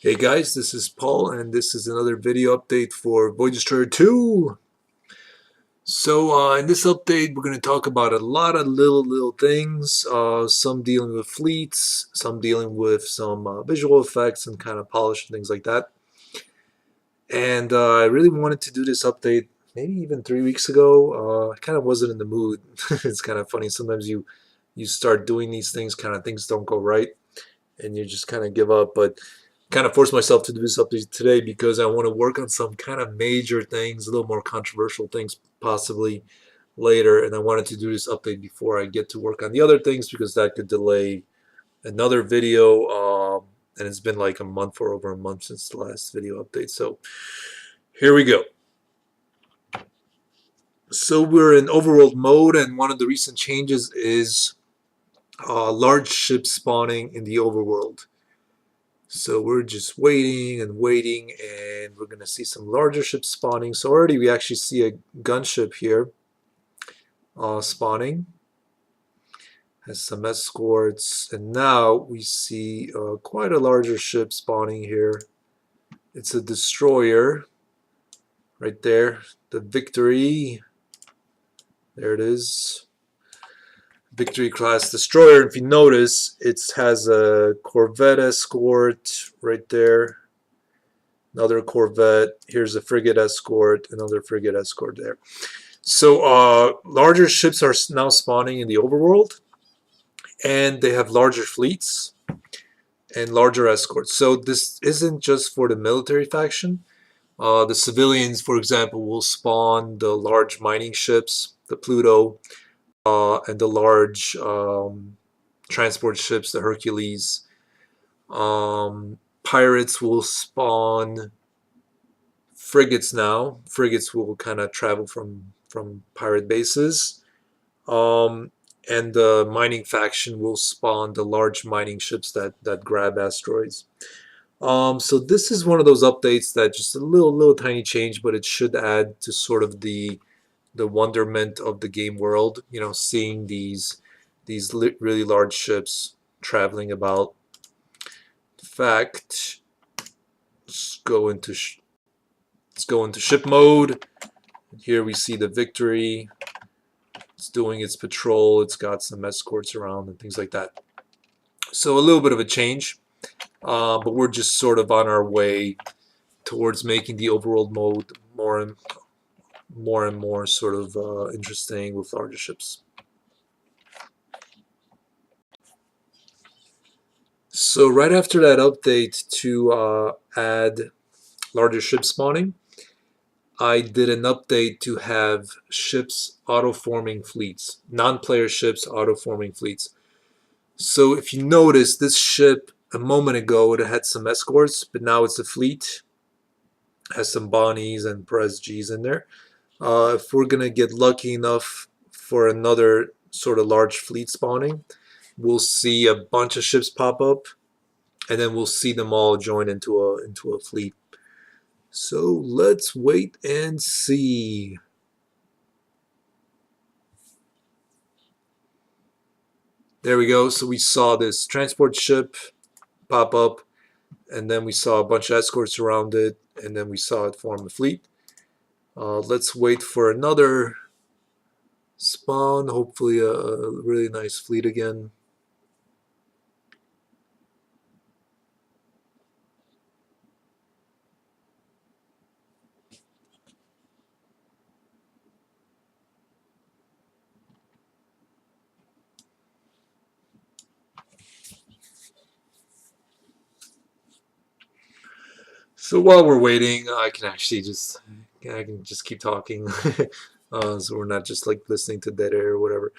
Hey guys, this is Paul, and this is another video update for Void Destroyer 2. In this update, we're going to talk about a lot of little things, some dealing with fleets, some dealing with some visual effects and kind of polish and things like that. And I really wanted to do this update maybe even 3 weeks ago. I kind of wasn't in the mood. It's kind of funny. Sometimes you start doing these things, kind of things don't go right, and you just kind of give up. But kind of forced myself to do this update today because I want to work on some kind of major things, a little more controversial things possibly later, and I wanted to do this update before I get to work on the other things because that could delay another video, and it's been like a month or over a month since the last video update. So here we go. So we're in overworld mode, and one of the recent changes is large ships spawning in the overworld. So we're just waiting and waiting, and we're going to see some larger ships spawning. So already we actually see a gunship here spawning. Has some escorts, and now we see quite a larger ship spawning here. It's a destroyer right there, the Victory. There it is. Victory class destroyer. If you notice, it has a corvette escort right there, another corvette. Here's a frigate escort, another frigate escort there. So larger ships are now spawning in the overworld, and they have larger fleets and larger escorts. So this isn't just for the military faction. The civilians, for example, will spawn the large mining ships, the Pluto, and the large transport ships, the Hercules. Pirates will spawn frigates now. Frigates will kind of travel from pirate bases. And the mining faction will spawn the large mining ships that grab asteroids. So this is one of those updates that just a little tiny change, but it should add to sort of the wonderment of the game world. You know, seeing these really large ships traveling about. In fact, let's go into ship mode. Here we see the Victory. It's doing its patrol. It's got some escorts around and things like that. So a little bit of a change, but we're just sort of on our way towards making the overworld mode more and more sort of interesting with larger ships. So right after that update to add larger ship spawning, I did an update to have ships auto-forming fleets, non-player ships auto-forming fleets. So if you notice, this ship a moment ago it had some escorts, but now it's a fleet. It has some Bonnies and Perez Gs in there. If we're gonna get lucky enough for another sort of large fleet spawning, we'll see a bunch of ships pop up, and then we'll see them all join into a fleet. So let's wait and see. There we go. So we saw this transport ship pop up, and then we saw a bunch of escorts around it, and then we saw it form a fleet. Let's wait for another spawn, hopefully a really nice fleet again. So while we're waiting, I can just keep talking, so we're not just like listening to dead air or whatever.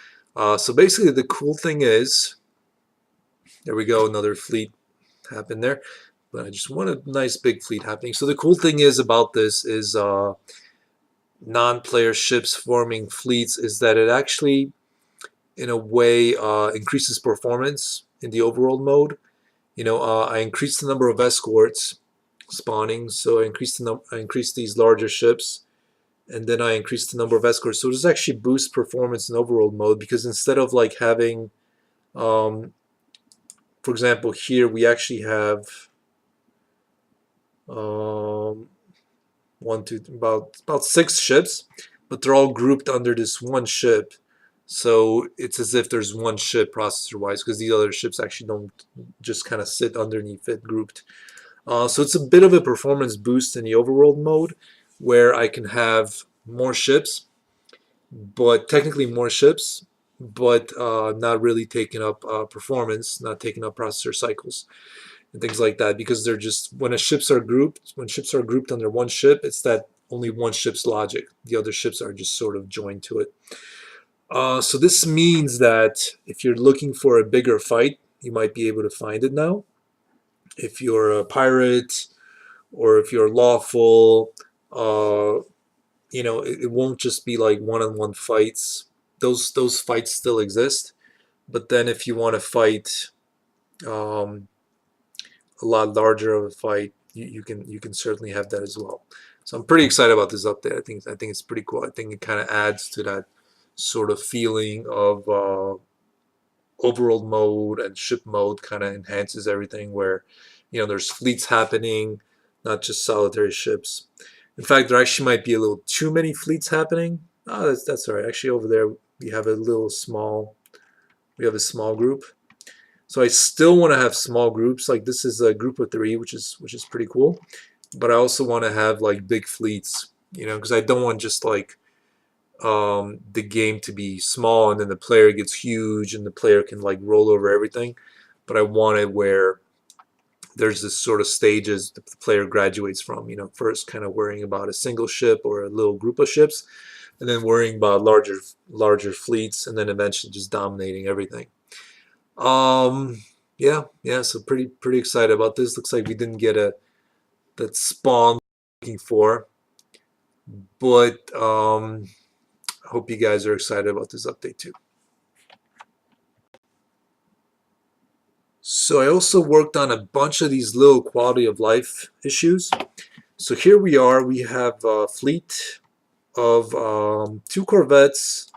So basically, the cool thing is, there we go, another fleet happened there. But I just want a nice big fleet happening. So the cool thing is about this is non-player ships forming fleets is that it actually, in a way, increases performance in the overworld mode. You know, I increased the number of escorts spawning, so I increased these larger ships, and then I increased the number of escorts. So this actually boosts performance in overworld mode because instead of like having, for example, here we actually have Um, one, two, about 6 ships, but they're all grouped under this one ship. So it's as if there's one ship processor-wise, because the other ships actually don't just kind of sit underneath it grouped. So it's a bit of a performance boost in the overworld mode, where I can have more ships, but technically more ships, but not really taking up performance, not taking up processor cycles and things like that, because they're just when ships are grouped under one ship, it's that only one ship's logic. The other ships are just sort of joined to it. So this means that if you're looking for a bigger fight, you might be able to find it now. If you're a pirate or if you're lawful, uh, it won't just be like one-on-one fights. Those fights still exist, but then if you want to fight um, a lot larger of a fight, you can certainly have that as well. So I'm pretty excited about this update. I think it's pretty cool. I think it kind of adds to that sort of feeling of overworld mode, and ship mode kind of enhances everything, where there's fleets happening, not just solitary ships. In fact, there actually might be a little too many fleets happening. Oh, that's all right. Actually, over there we have a small group. So I still want to have small groups. Like this is a group of 3, which is pretty cool. But I also want to have like big fleets, because I don't want just like the game to be small and then the player gets huge and the player can like roll over everything. But I want it where there's this sort of stages the player graduates from. First kind of worrying about a single ship or a little group of ships, and then worrying about larger fleets, and then eventually just dominating everything. Um, yeah. So pretty excited about this. Looks like we didn't get that spawn looking for, but I hope you guys are excited about this update too. So I also worked on a bunch of these little quality of life issues. So here we are. We have a fleet of 2 corvettes,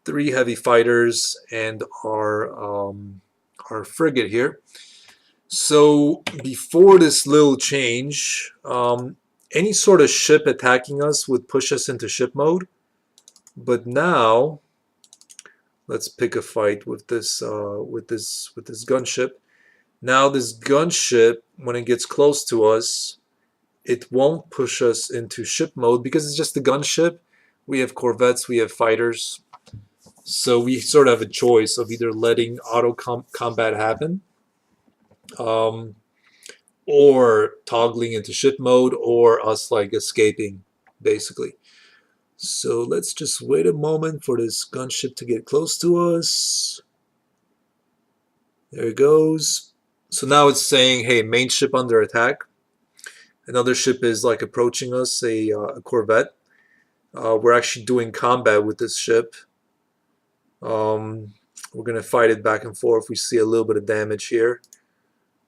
3 heavy fighters, and our frigate here. So before this little change, any sort of ship attacking us would push us into ship mode. But now, let's pick a fight with this gunship. Now this gunship, when it gets close to us, it won't push us into ship mode because it's just a gunship. We have corvettes, we have fighters. So we sort of have a choice of either letting auto combat happen, um, or toggling into ship mode, or us like escaping, basically. So let's just wait a moment for this gunship to get close to us. There it goes. So now it's saying, hey, main ship under attack. Another ship is like approaching us, a corvette. We're actually doing combat with this ship. We're going to fight it back and forth. We see a little bit of damage here.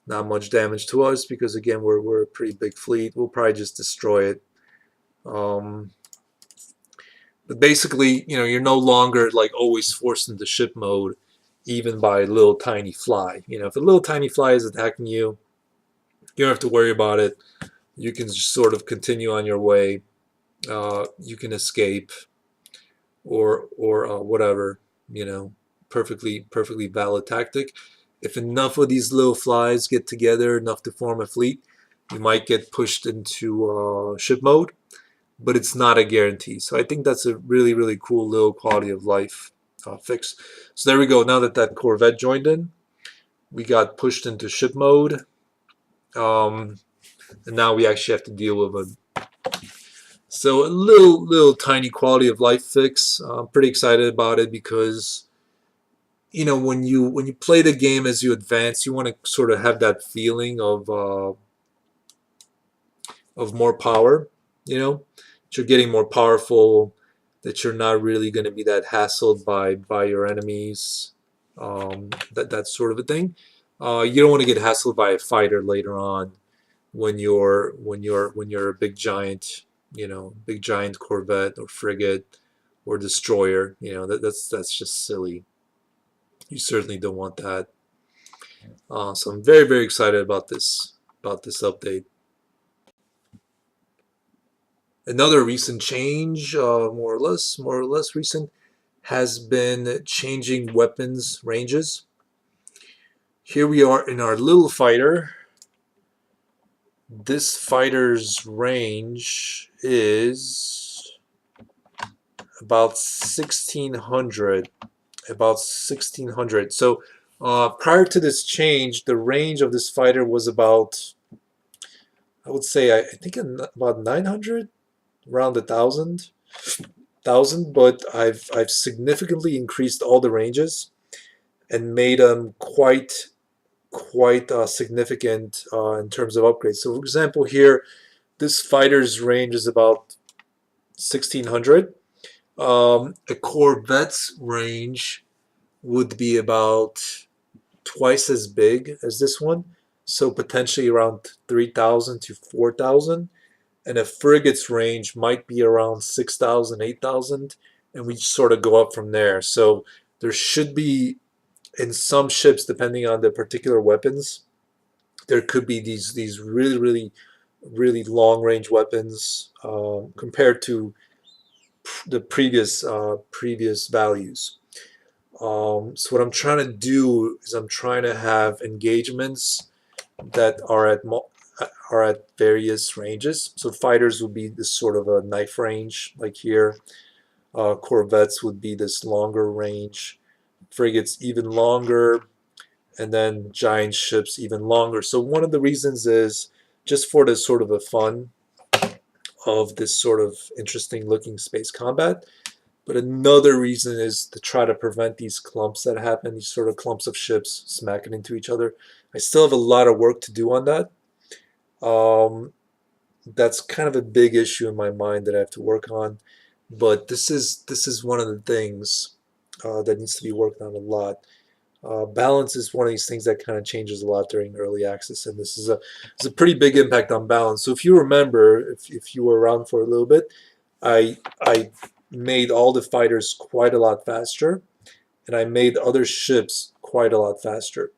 Not much damage to us because, again, we're a pretty big fleet. We'll probably just destroy it. But basically, you're no longer like always forced into ship mode, even by a little tiny fly. If a little tiny fly is attacking you, you don't have to worry about it. You can just sort of continue on your way. You can escape, or whatever. Perfectly valid tactic. If enough of these little flies get together enough to form a fleet, you might get pushed into ship mode, but it's not a guarantee. So I think that's a really cool little quality of life fix. So there we go. Now that Corvette joined in, we got pushed into ship mode, and now we actually have to deal with them. So a little tiny quality of life fix. I'm pretty excited about it because when you play the game as you advance, you want to sort of have that feeling of more power. That you're getting more powerful, that you're not really going to be that hassled by your enemies, that sort of a thing. You don't want to get hassled by a fighter later on when you're a big giant corvette or frigate or destroyer. That's just silly. You certainly don't want that. So I'm very excited about this update. Another recent change, more or less recent, has been changing weapons ranges. Here we are in our little fighter. This fighter's range is about 1600. About 1600. So prior to this change, the range of this fighter was about, I would say, I think about 900, around 1,000. But I've significantly increased all the ranges and made them quite significant in terms of upgrades. So, for example, here this fighter's range is about 1600. A Corvette's range would be about twice as big as this one, so potentially around 3,000 to 4,000. And a frigate's range might be around 6,000, 8,000, and we sort of go up from there. So there should be, in some ships, depending on the particular weapons, there could be these really long range weapons compared to the previous values. So what I'm trying to do is I'm trying to have engagements that are at various ranges. So fighters would be this sort of a knife range, like here. Corvettes would be this longer range. Frigates even longer, and then giant ships even longer. So one of the reasons is just for the sort of a fun of this sort of interesting looking space combat. But another reason is to try to prevent these clumps that happen, these sort of clumps of ships smacking into each other. I still have a lot of work to do on that. Um, that's kind of a big issue in my mind that I have to work on. But this is one of the things that needs to be worked on a lot. Balance is one of these things that kind of changes a lot during early access, and this is a pretty big impact on balance. So if you remember, if you were around for a little bit, I made all the fighters quite a lot faster, and I made other ships quite a lot faster.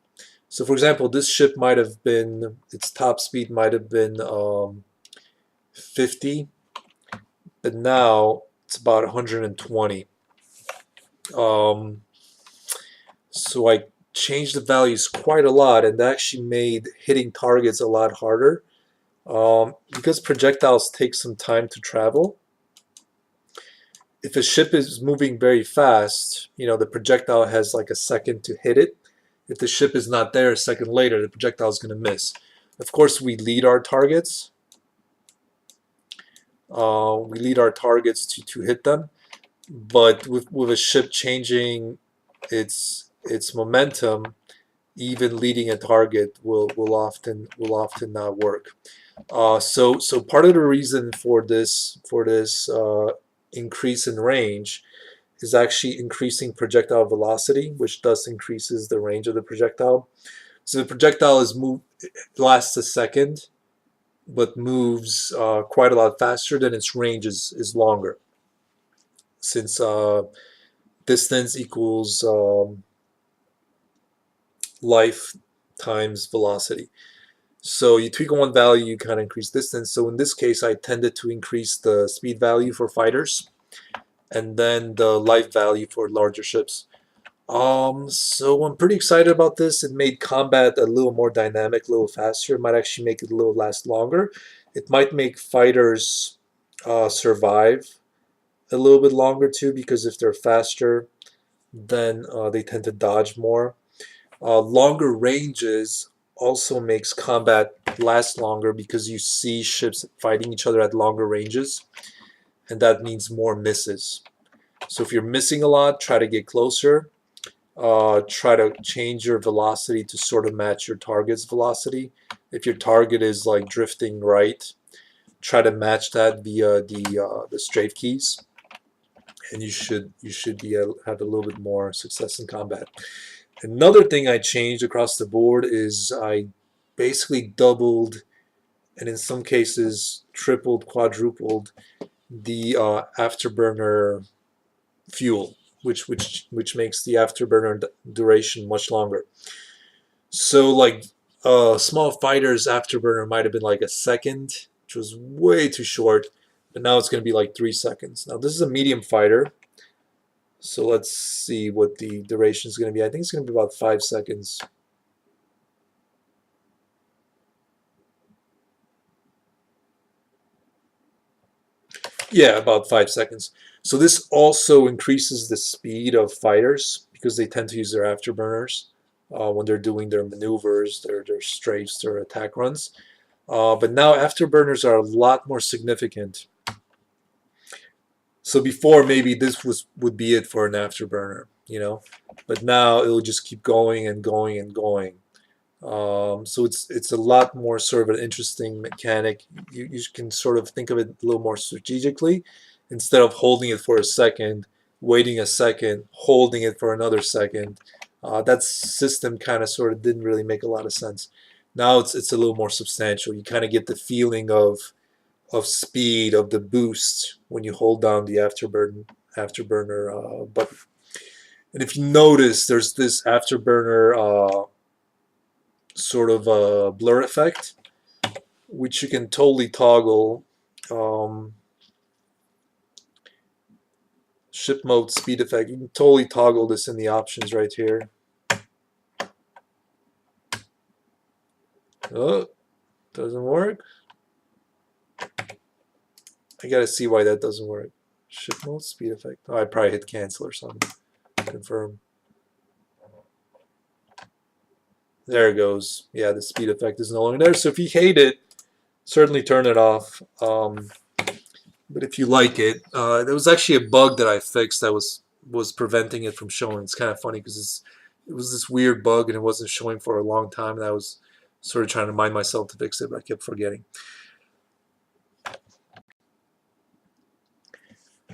So for example, this ship might have been, its top speed might have been 50, but now it's about 120. Um, so I changed the values quite a lot, and that actually made hitting targets a lot harder. Because projectiles take some time to travel, if a ship is moving very fast, the projectile has like a second to hit it. If the ship is not there a second later, the projectile is going to miss. Of course, we lead our targets. To hit them, but with a ship changing its momentum, even leading a target will often not work. So part of the reason for this increase in range is actually increasing projectile velocity, which thus increases the range of the projectile. So the projectile lasts a second, but moves quite a lot faster than its range is longer, since distance equals life times velocity. So you tweak one value, you kind of increase distance. So in this case, I tended to increase the speed value for fighters and then the life value for larger ships. So I'm pretty excited about this. It made combat a little more dynamic, a little faster. It might actually make it a little last longer. It might make fighters survive a little bit longer too, because if they're faster, then they tend to dodge more. Longer ranges also makes combat last longer because you see ships fighting each other at longer ranges, and that means more misses. So if you're missing a lot, try to get closer. Try to change your velocity to sort of match your target's velocity. If your target is like drifting right, try to match that via the strafe keys, and you should have a little bit more success in combat. Another thing I changed across the board is I basically doubled, and in some cases tripled, quadrupled the afterburner fuel, which makes the afterburner duration much longer. So like small fighters afterburner might have been like a second, which was way too short. but now it's going to be like 3 seconds. Now this is a medium fighter, so let's see what the duration is going to be. I think it's going to be about 5 seconds. Yeah, about 5 seconds. So this also increases the speed of fighters because they tend to use their afterburners when they're doing their maneuvers, their strafes, their attack runs. But now afterburners are a lot more significant. So before maybe this would be it for an afterburner, but now it will just keep going and going and going. So it's a lot more sort of an interesting mechanic. You can sort of think of it a little more strategically instead of holding it for a second, waiting a second, holding it for another second. That system kind of sort of didn't really make a lot of sense. Now it's a little more substantial. You kind of get the feeling of speed of the boost when you hold down the afterburner button. And if you notice, there's this afterburner sort of a blur effect, which you can totally toggle. Ship mode speed effect, you can totally toggle this in the options right here. Oh, doesn't work. I gotta see why that doesn't work. Ship mode speed effect. Oh, I probably hit cancel or something. Confirm. There it goes. Yeah, the speed effect is no longer there. So if you hate it, certainly turn it off. But if you like it, there was actually a bug that I fixed that was preventing it from showing. It's kind of funny because it was this weird bug and it wasn't showing for a long time, and I was sort of trying to remind myself to fix it, but I kept forgetting.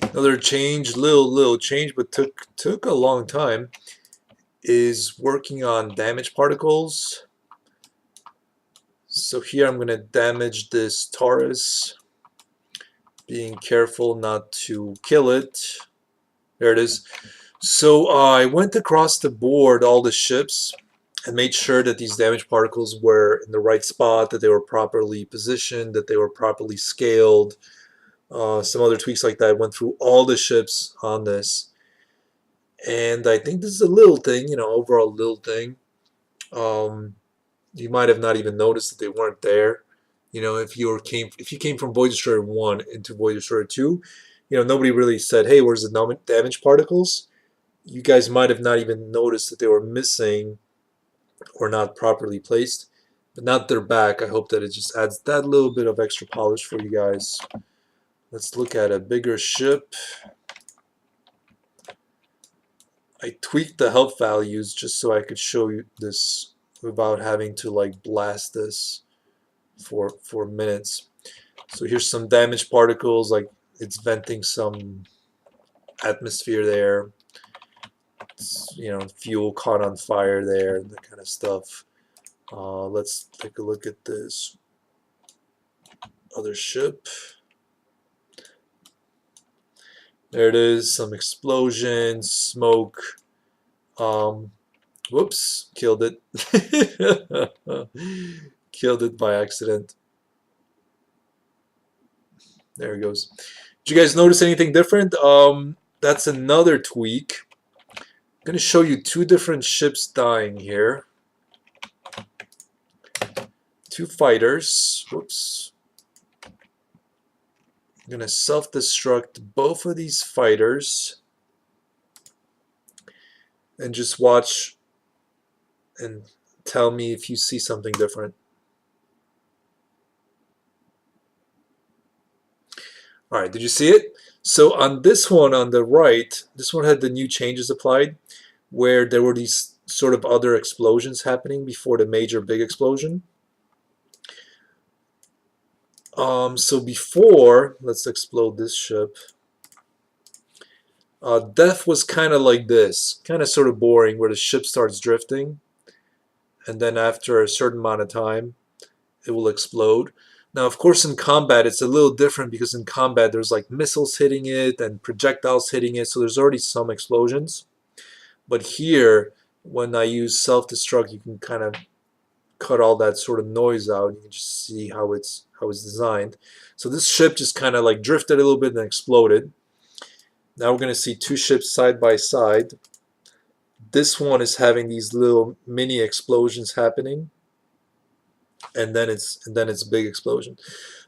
Another change, little change, but took a long time, is working on damage particles. So here I'm going to damage this Taurus, being careful not to kill it. There it is. So I went across the board, all the ships, and made sure that these damage particles were in the right spot, that they were properly positioned, that they were properly scaled. Some other tweaks like that. I went through all the ships on this. And I think this is a little thing, overall little thing. You might have not even noticed that they weren't there. If you came from Void Destroyer 1 into Void Destroyer 2, nobody really said, hey, where's the damage particles? You guys might have not even noticed that they were missing or not properly placed. But now that they're back, I hope that it just adds that little bit of extra polish for you guys. Let's look at a bigger ship. I tweaked the health values just so I could show you this without having to like blast this for minutes. So here's some damage particles, like it's venting some atmosphere there. It's, fuel caught on fire there, and that kind of stuff. Let's take a look at this other ship. There it is, some explosions, smoke. Whoops, killed it. Killed it by accident. There it goes. Did you guys notice anything different? That's another tweak. I'm going to show you two different ships dying here. Two fighters. Whoops. I'm going to self-destruct both of these fighters and just watch and tell me if you see something different. All right, did you see it? So on this one on the right, this one had the new changes applied, where there were these sort of other explosions happening before the major big explosion. So before, let's explode this ship. Death was kind of like this, kind of sort of boring, where the ship starts drifting, and then after a certain amount of time, it will explode. Now, of course, in combat, it's a little different because in combat, there's like missiles hitting it and projectiles hitting it, so there's already some explosions. But here, when I use self-destruct, you can kind of cut all that sort of noise out. You can just see how it's designed. So this ship just kind of like drifted a little bit and exploded. Now we're going to see two ships side by side. This one is having these little mini explosions happening, and then it's big explosion.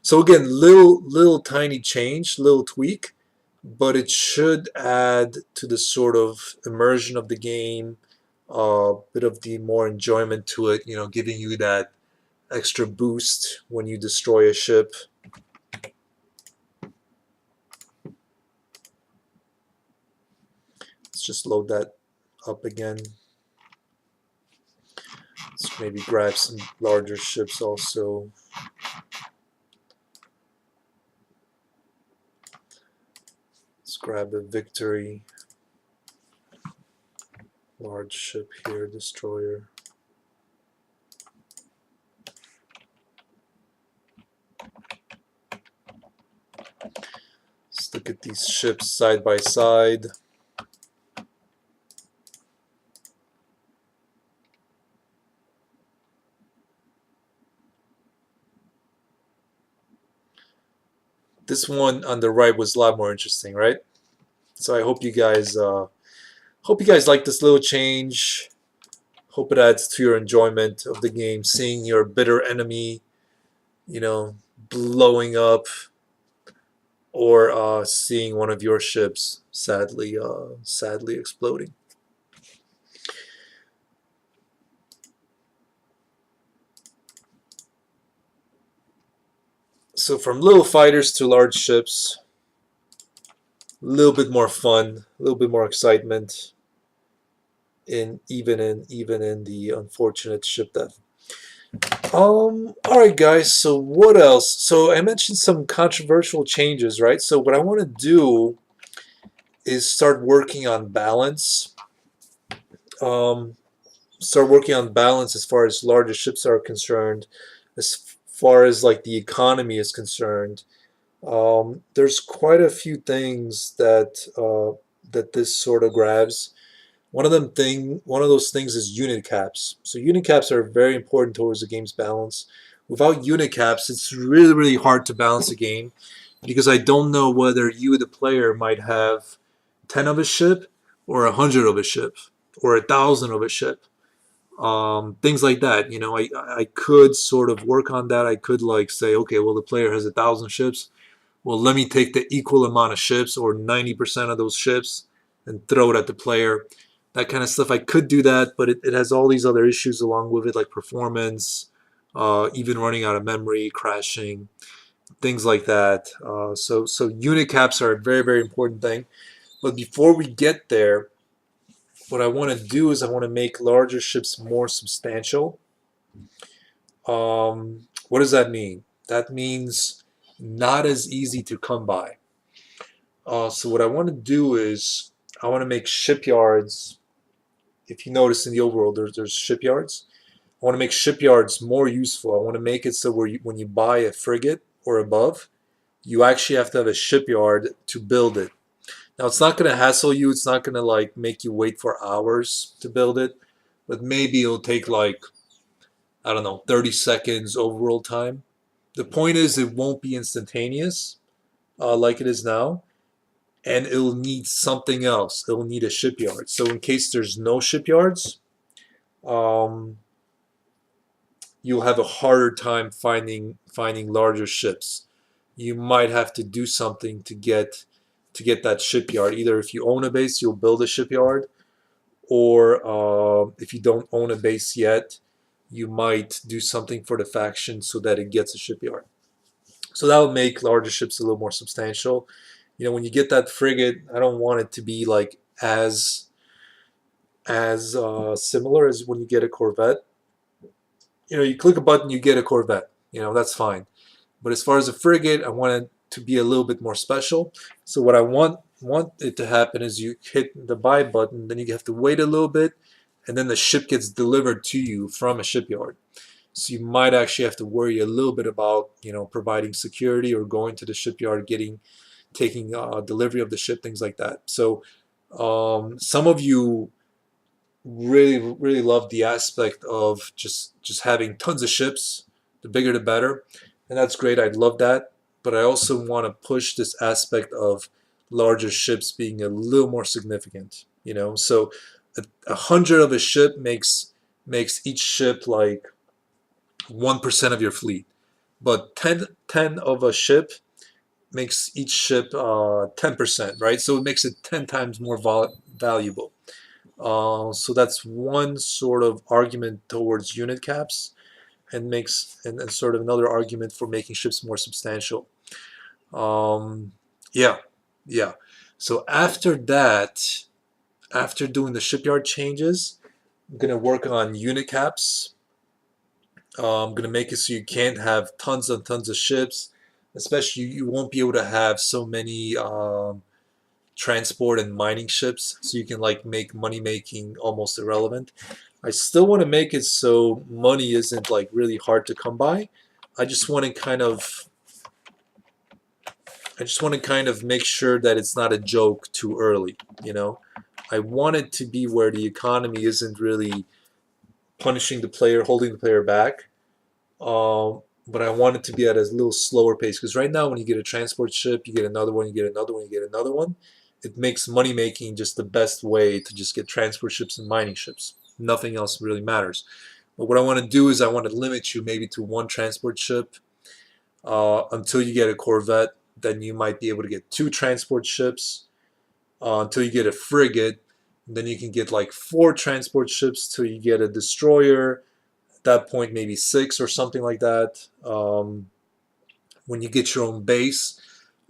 So again, little tiny change, little tweak, but it should add to the sort of immersion of the game, a bit of the more enjoyment to it, giving you that extra boost when you destroy a ship. Let's just load that up again. Let's maybe grab some larger ships also. Let's grab a Victory. Large ship here, destroyer. Let's look at these ships side by side. This one on the right was a lot more interesting, right? So I hope you guys like this little change. Hope it adds to your enjoyment of the game, seeing your bitter enemy, you know, blowing up, or seeing one of your ships sadly exploding. So from little fighters to large ships, a little bit more fun, a little bit more excitement, even in the unfortunate ship death. All right, guys. So what else? So I mentioned some controversial changes, right? So what I want to do is start working on balance. Um, start working on balance as far as larger ships are concerned, as far as like the economy is concerned. There's quite a few things that this sort of grabs. One of those things is unit caps. So unit caps are very important towards the game's balance. Without unit caps, it's really, really hard to balance a game because I don't know whether you, the player, might have 10 of a ship or 100 of a ship or 1,000 of a ship. Things like that. I could sort of work on that. I could like say, okay, well, the player has 1,000 ships. Well, let me take the equal amount of ships or 90% of those ships and throw it at the player. That kind of stuff. I could do that, but it has all these other issues along with it, like performance, even running out of memory, crashing, things like that. So unit caps are a very, very important thing. But before we get there, what I want to do is I want to make larger ships more substantial. What does that mean? That means not as easy to come by. So what I want to do is I want to make shipyards. If you notice in the overworld, there's shipyards. I want to make shipyards more useful. I want to make it so when you buy a frigate or above, you actually have to have a shipyard to build it. Now it's not going to hassle you. It's not going to like make you wait for hours to build it, but maybe it'll take like, I don't know, 30 seconds overall time. The point is it won't be instantaneous like it is now, and it'll need something else. It'll need a shipyard. So in case there's no shipyards, um, you'll have a harder time finding larger ships. You might have to do something to get that shipyard. Either if you own a base, you'll build a shipyard, or if you don't own a base yet, you might do something for the faction so that it gets a shipyard. So that would make larger ships a little more substantial. When you get that frigate, I don't want it to be like as similar as when you get a corvette. You click a button, you get a corvette. That's fine. But as far as a frigate, I want it to be a little bit more special. So what I want it to happen is you hit the buy button, then you have to wait a little bit, and then the ship gets delivered to you from a shipyard. So you might actually have to worry a little bit about providing security or going to the shipyard, taking delivery of the ship, things like that. So some of you really love the aspect of just having tons of ships. The bigger the better, and that's great. I'd love that, but I also want to push this aspect of larger ships being a little more significant. So 100 of a ship makes each ship like 1% of your fleet, but ten of a ship makes each ship 10%, right? So it makes it 10 times more valuable. So that's one sort of argument towards unit caps, and sort of another argument for making ships more substantial. Um, yeah, yeah. So after that, after doing the shipyard changes, I'm gonna work on unit caps. I'm gonna make it so you can't have tons and tons of ships, especially you won't be able to have so many transport and mining ships, so you can like make money making almost irrelevant. I still want to make it so money isn't like really hard to come by. I just want to kind of I just want to kind of make sure that it's not a joke too early, you know. I want it to be where the economy isn't really punishing the player, holding the player back. But I want it to be at a little slower pace because right now, when you get a transport ship, you get another one, you get another one, you get another one. It makes money making just the best way to just get transport ships and mining ships. Nothing else really matters. But what I want to do is I want to limit you maybe to one transport ship until you get a Corvette. Then you might be able to get two transport ships until you get a frigate. Then you can get like four transport ships till you get a destroyer. At that point, maybe six or something like that. When you get your own base,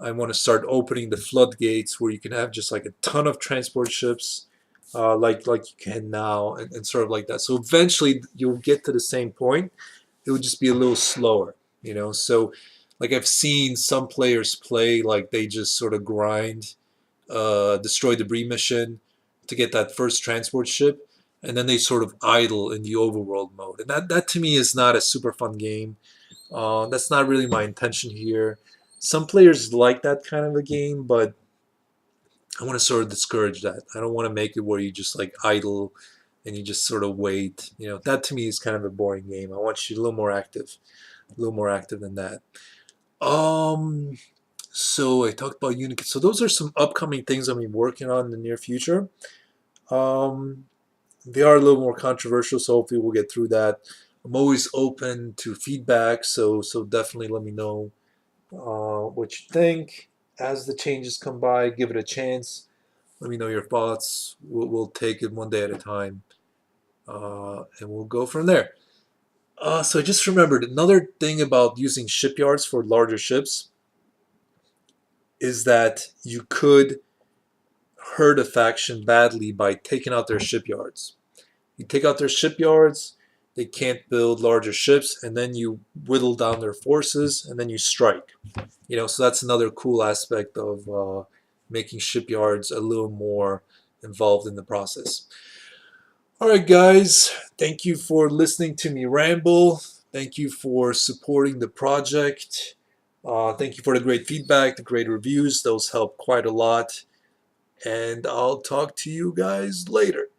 I want to start opening the floodgates where you can have just like a ton of transport ships, like you can now, and sort of like that. So eventually you'll get to the same point. It would just be a little slower, So like I've seen some players play like they just sort of grind, destroy debris mission to get that first transport ship, and then they sort of idle in the overworld mode, and that to me is not a super fun game. That's not really my intention here. Some players like that kind of a game, but I want to sort of discourage that. I don't want to make it where you just like idle and you just sort of wait. That to me is kind of a boring game. I want you a little more active, than that. Um, so I talked about Unicode. So those are some upcoming things I'm working on in the near future. Um, they are a little more controversial, so hopefully we'll get through that. I'm always open to feedback, so definitely let me know what you think as the changes come by. Give it a chance. Let me know your thoughts. We'll take it one day at a time, and we'll go from there. So I just remembered another thing about using shipyards for larger ships is that you could hurt a faction badly by taking out their shipyards. You take out their shipyards, they can't build larger ships, and then you whittle down their forces, and then you strike. So that's another cool aspect of making shipyards a little more involved in the process. All right, guys, thank you for listening to me ramble. Thank you for supporting the project. Thank you for the great feedback, the great reviews. Those help quite a lot. And I'll talk to you guys later.